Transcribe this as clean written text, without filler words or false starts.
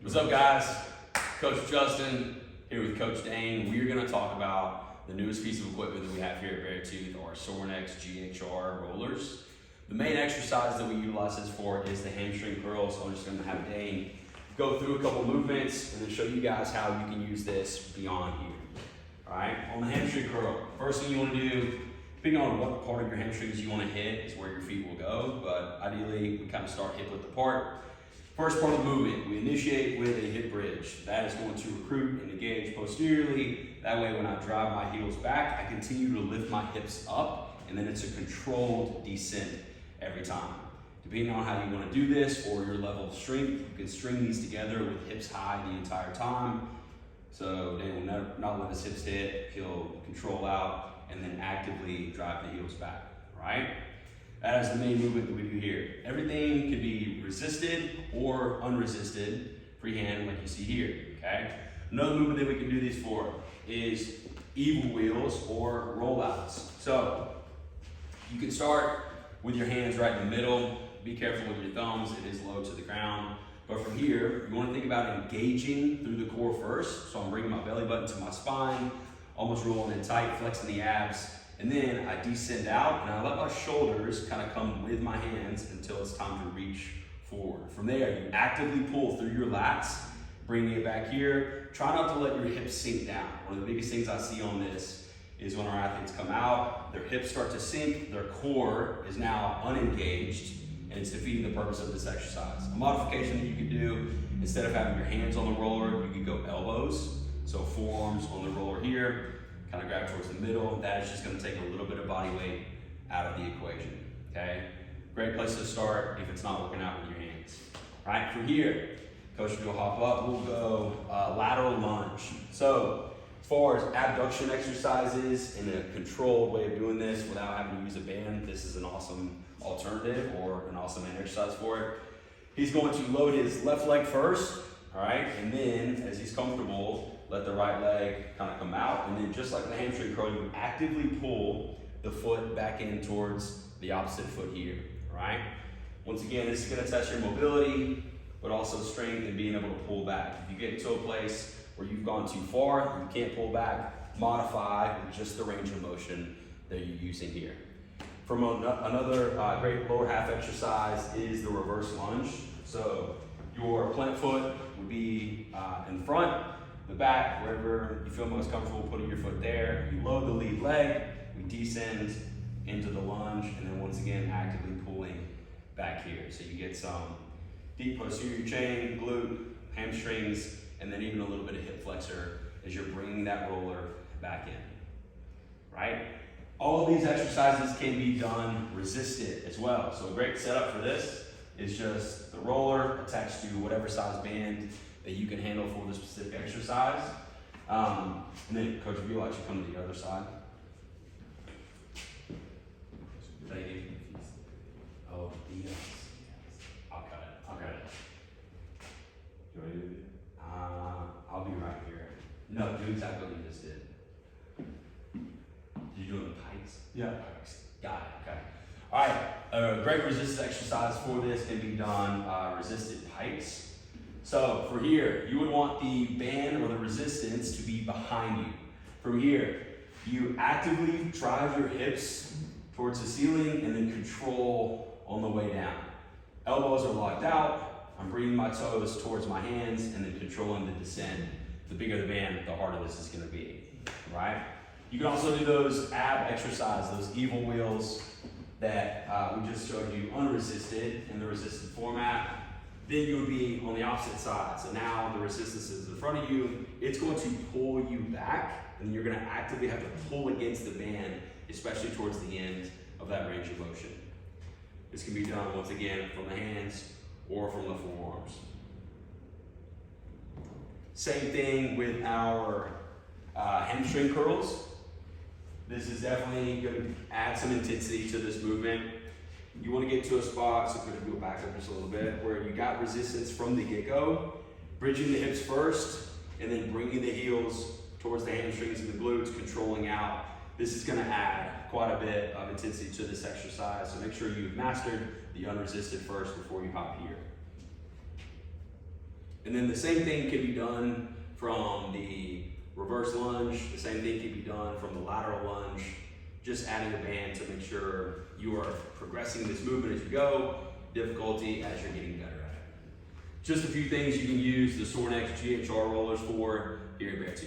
What's up, guys? Coach Justin here with Coach Dayne. We're going to talk about the newest piece of equipment that we have here at Beartooth, our Sorinex GHR rollers. The main exercise that we utilize this for is the hamstring curl. So I'm just going to have Dayne go through a couple movements and then show you guys how you can use this beyond here. All right, on the hamstring curl, first thing you want to do, depending on what part of your hamstrings you want to hit, is where your feet will go. But ideally, we kind of start hip width apart. First part of the movement, we initiate with a hip bridge. That is going to recruit and engage posteriorly. That way, when I drive my heels back, I continue to lift my hips up, and then it's a controlled descent every time. Depending on how you want to do this or your level of strength, you can string these together with hips high the entire time. So Dayne will not let his hips hit. He'll control out and then actively drive the heels back, right? That is the main movement that we do here. Everything can be resisted or unresisted, freehand like you see here, okay? Another movement that we can do these for is evil wheels or rollouts. So you can start with your hands right in the middle. Be careful with your thumbs, it is low to the ground. But from here, you want to think about engaging through the core first. So I'm bringing my belly button to my spine, almost rolling in tight, flexing the abs. And then I descend out and I let my shoulders kind of come with my hands until it's time to reach forward. From there, you actively pull through your lats, bringing it back here. Try not to let your hips sink down. One of the biggest things I see on this is when our athletes come out, their hips start to sink, their core is now unengaged, and it's defeating the purpose of this exercise. A modification that you could do, instead of having your hands on the roller, you could go elbows. So forearms on the roller here, kind of grab towards the middle. That is just going to take a little bit of body weight out of the equation, okay? Great place to start if it's not working out with your hands. All right, from here, coach will hop up, we'll go lateral lunge. So as far as abduction exercises in a controlled way of doing this without having to use a band, this is an awesome alternative or an awesome exercise for it. He's going to load his left leg first, all right? And then as he's comfortable, let the right leg kind of come out, and then just like the hamstring curl, you actively pull the foot back in towards the opposite foot here, all right? Once again, this is gonna test your mobility, but also strength and being able to pull back. If you get into a place where you've gone too far, you can't pull back, modify with just the range of motion that you're using here. From another great lower half exercise is the reverse lunge. So your plant foot would be in front, the back, wherever you feel most comfortable putting your foot there. You load the lead leg, we descend into the lunge, and then once again, actively pulling back here. So you get some deep posterior chain, glute, hamstrings, and then even a little bit of hip flexor as you're bringing that roller back in, right? All of these exercises can be done resisted as well. So a great setup for this is just the roller attached to whatever size band that you can handle for the specific exercise. And then Coach, if you'll actually come to the other side. Thank you. Oh, yes. I'll cut it. You want to do it? I'll be right here. No, do exactly what you just did. Did you do it in pikes? Yeah. Got it, okay. All right, a great resistance exercise for this can be done resisted pikes. So for here, you would want the band or the resistance to be behind you. From here, you actively drive your hips towards the ceiling and then control on the way down. Elbows are locked out. I'm bringing my toes towards my hands and then controlling the descent. The bigger the band, the harder this is gonna be, right? You can also do those ab exercises, those evil wheels that we just showed you unresisted in the resisted format. Then you would be on the opposite side. So now the resistance is in front of you. It's going to pull you back, and you're going to actively have to pull against the band, especially towards the end of that range of motion. This can be done, once again, from the hands or from the forearms. Same thing with our hamstring curls. This is definitely going to add some intensity to this movement. You want to get to a spot, so could go back up just a little bit, where you got resistance from the get-go, bridging the hips first, and then bringing the heels towards the hamstrings and the glutes, controlling out. This is going to add quite a bit of intensity to this exercise, so make sure you've mastered the unresisted first before you hop here. And then the same thing can be done from the reverse lunge. The same thing can be done from the lateral lunge. Just adding a band to make sure you are progressing this movement as you go, difficulty as you're getting better at it. Just a few things you can use the Sorinex GHR rollers for here at Bear Tooth.